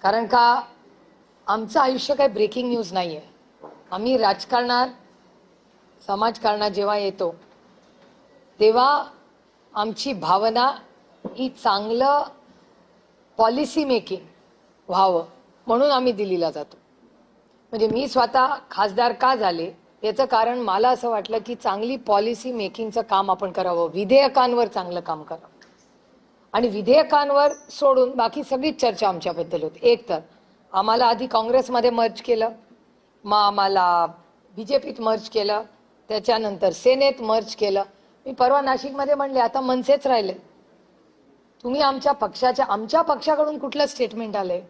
कारण का आमचं आयुष्य काही ब्रेकिंग न्यूज नाहीये. आम्ही राजकारणात समाजकारणात जेव्हा येतो तेव्हा आमची भावना ही चांगलं पॉलिसी मेकिंग व्हावं म्हणून आम्ही दिल्लीला जातो. म्हणजे मी स्वतः खासदार का झाले याचं कारण मला असं वाटलं की चांगली पॉलिसी मेकिंगचं काम आपण करावं, विधेयकांवर चांगलं काम करावं. आणि विधेयकांवर सोडून बाकी सगळीच चर्चा आमच्याबद्दल होती. एक तर आम्हाला आधी काँग्रेसमध्ये मर्ज केलं, मग आम्हाला बीजेपीत मर्ज केलं, त्याच्यानंतर सेनेत मर्ज केलं. मी परवा नाशिकमध्ये म्हणले आता मनसेच राहिले. तुम्ही आमच्या पक्षाकडून कुठलं स्टेटमेंट आलंय?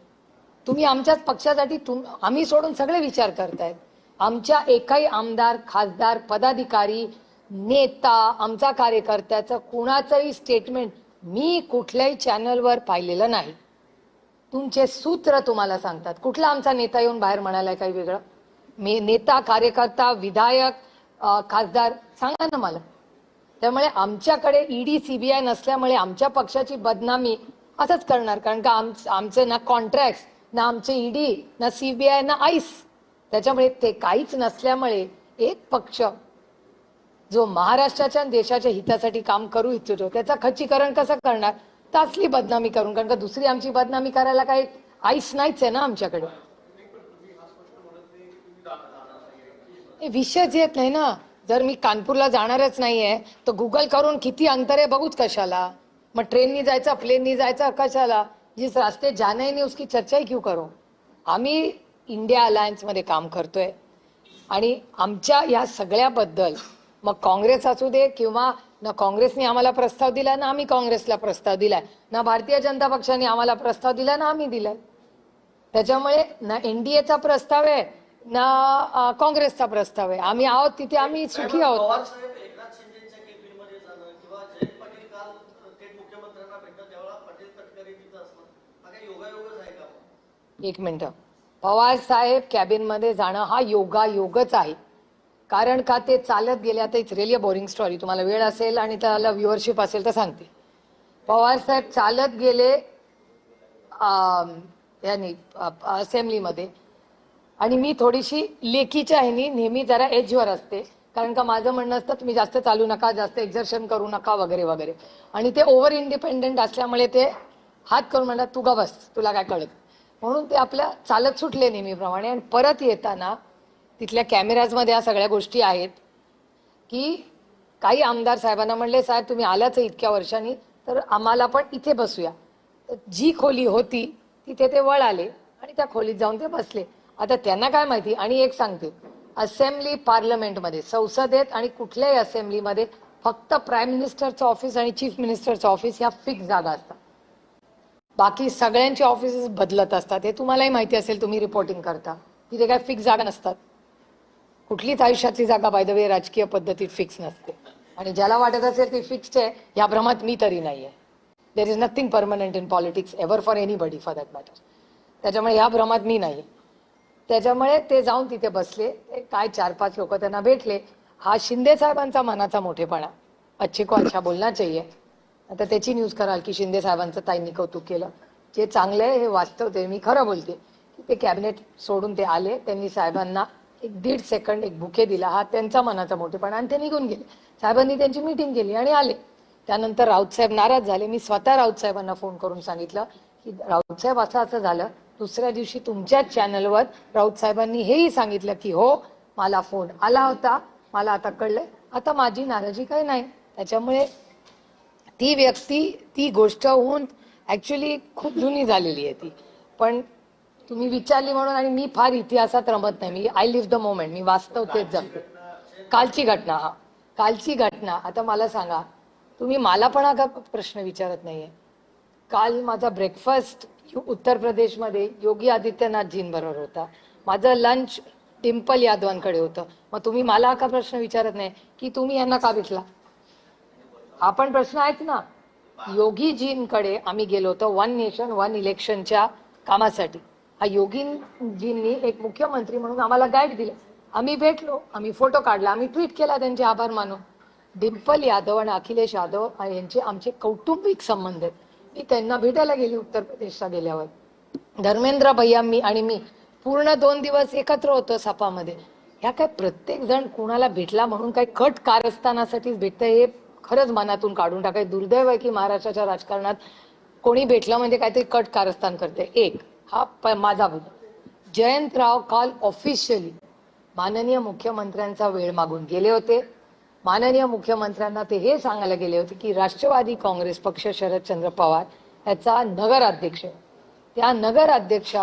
तुम्ही आमच्याच पक्षासाठी आम्ही सोडून सगळे विचार करतायत. आमच्या एकही आमदार, खासदार, पदाधिकारी, नेता, आमचा कार्यकर्त्याचं कुणाचंही स्टेटमेंट मी कुठल्याही चॅनलवर पाहिलेलं नाही. तुमचे सूत्र तुम्हाला सांगतात. कुठला आमचा नेता येऊन बाहेर म्हणालाय काही वेगळं? नेता, कार्यकर्ता, विधायक, खासदार सांगा ना मला. त्यामुळे आमच्याकडे ईडी सीबीआय नसल्यामुळे आमच्या पक्षाची बदनामी असंच करणार. कारण का आमचे ना कॉन्ट्रॅक्ट, ना आमचे ईडी, ना सीबीआय, ना आईस. त्याच्यामुळे ते काहीच नसल्यामुळे एक पक्ष जो महाराष्ट्राच्या देशाच्या हितासाठी काम करू इच्छितो त्याचं खच्चीकरण कसं करणार? तासली बदनामी करून. कारण का दुसरी आमची बदनामी करायला काही आईस नाहीच आहे ना आमच्याकडे. विषयच येत नाही ना. जर मी कानपूरला जाणारच नाहीये तर गुगल करून किती अंतर आहे बघूच कशाला? मग ट्रेननी जायचं, प्लेननी जायचं कशाला? जिस रास्ते जाना ही नहीं उसकी चर्चा ही क्यों करो? आम्ही इंडिया अलायन्स मध्ये काम करतोय आणि आमच्या या सगळ्याबद्दल मग काँग्रेस असू दे किंवा ना काँग्रेसने आम्हाला प्रस्ताव दिला ना आम्ही काँग्रेसला प्रस्ताव दिलाय, ना भारतीय जनता पक्षाने आम्हाला प्रस्ताव दिला ना आम्ही दिलाय. त्याच्यामुळे ना एनडीएचा प्रस्ताव आहे ना काँग्रेसचा प्रस्ताव आहे. आम्ही आहोत तिथे आम्ही सुखी आहोत. एक मिनिट. पवार साहेब कॅबिन मध्ये जाणं हा योगायोगच आहे. कारण का ते चालत गेले. आता it's really a boring story. तुम्हाला वेळ असेल आणि त्याला व्ह्युअरशिप असेल तर सांगते. पवार साहेब चालत गेले यानी असेंब्लीमध्ये आणि मी थोडीशी लेकीच्या ह्यानी नेहमी जरा एजवर असते. कारण का माझं म्हणणं असतं तुम्ही जास्त चालू नका, जास्त एक्झर्शन करू नका वगैरे वगैरे. आणि ते ओव्हर इंडिपेंडेंट असल्यामुळे ते हात करून म्हणतात तू गा बस, तुला काय कळत. म्हणून ते आपल्या चालत सुटले नेहमीप्रमाणे. आणि परत येताना तिथल्या कॅमेराजमध्ये या सगळ्या गोष्टी आहेत की काही आमदार साहेबांना म्हणले साहेब तुम्ही आल्याच इतक्या वर्षांनी तर आम्हाला पण इथे बसूया. जी खोली होती तिथे ते वळाले आणि त्या खोलीत जाऊन ते बसले. आता त्यांना काय माहिती. आणि एक सांगते, असेंब्ली पार्लमेंटमध्ये, संसदेत आणि कुठल्याही असेंब्लीमध्ये फक्त प्राईम मिनिस्टरचं ऑफिस आणि चीफ मिनिस्टरचं ऑफिस ह्या फिक्स जागा असतात. बाकी सगळ्यांचे ऑफिसेस बदलत असतात. हे तुम्हालाही माहिती असेल, तुम्ही रिपोर्टिंग करता. तिथे काय फिक्स जागा नसतात. कुठलीच आयुष्यातली जागा बाय द वे राजकीय पद्धतीत फिक्स नसते. आणि ज्याला वाटत असेल ती फिक्स्ड आहे या भ्रमात मी तरी नाहीये. There is nothing permanent in politics ever for anybody for that matter. त्याच्यामुळे या भ्रमात मी नाही. त्याच्यामुळे ते जाऊन तिथे बसले. काय 4-5 लोक त्यांना भेटले. हा शिंदे साहेबांचा मनाचा मोठेपणा. अच्छे को अच्छा बोलना चाहिए. आता त्याची न्यूज कराल की शिंदे साहेबांचं ताईंनी कौतुक केलं. जे चांगलं आहे हे वास्तव ते मी खरं बोलते की ते कॅबिनेट सोडून ते आले. त्यांनी साहेबांना 1-1.5 सेकंड एक बुके दिला. हा त्यांचा मनाचा मोठेपणा. आणि ते निघून गेले. साहेबांनी त्यांची मीटिंग केली आणि आले. त्यानंतर राऊत साहेब नाराज झाले. मी स्वतः राऊत साहेबांना फोन करून सांगितलं की राऊत साहेब असं असं झालं. दुसऱ्या दिवशी तुमच्याच चॅनलवर राऊत साहेबांनी हेही सांगितलं की हो मला फोन आला होता, मला आता कळलंय, आता माझी नाराजी काही नाही. त्याच्यामुळे ती व्यक्ती, ती गोष्ट होऊन ऍक्च्युली खूप जुनी झालेली आहे ती. पण तुम्ही विचारली म्हणून. आणि मी फार इतिहासात रमत नाही. मी आय लिव्ह द मोमेंट. मी वास्तव तेच जगते. कालची घटना. हा कालची घटना. आता मला सांगा, तुम्ही मला पण हा प्रश्न विचारत नाहीये. काल माझा ब्रेकफास्ट उत्तर प्रदेशमध्ये योगी आदित्यनाथजींबरोबर होता. माझं लंच डिंपल यादवांकडे होतं. मग तुम्ही मला का प्रश्न विचारत नाही की तुम्ही यांना का भेटला? हा पण प्रश्न आहेच ना. योगीजींकडे आम्ही गेलो होतो वन नेशन वन इलेक्शनच्या कामासाठी. हा योगीजींनी एक मुख्यमंत्री म्हणून आम्हाला गाईड दिलं. आम्ही भेटलो, आम्ही फोटो काढला, आम्ही ट्विट केला त्यांचे आभार मानून. डिंपल यादव आणि अखिलेश यादव यांचे आमचे कौटुंबिक संबंध आहेत. मी त्यांना भेटायला गेली उत्तर प्रदेशला गेल्यावर. धर्मेंद्र भैया आणि मी पूर्ण 2 दिवस एकत्र होतो सपामध्ये. ह्या काय प्रत्येक जण कुणाला भेटला म्हणून काही कट कारस्थानासाठीच भेटतंय हे खरंच मनातून काढून टाकाय. दुर्दैव आहे की महाराष्ट्राच्या राजकारणात कोणी भेटलं म्हणजे काहीतरी कट कारस्थान करते. एक हा माझा बदल. जयंतराव काल ऑफिशियली माननीय मुख्यमंत्र्यांचा वेळ मागून गेले होते. माननीय मुख्यमंत्र्यांना ते हे सांगायला गेले होते की राष्ट्रवादी काँग्रेस पक्ष शरदचंद्र पवार याचा नगराध्यक्ष, त्या नगराध्यक्षा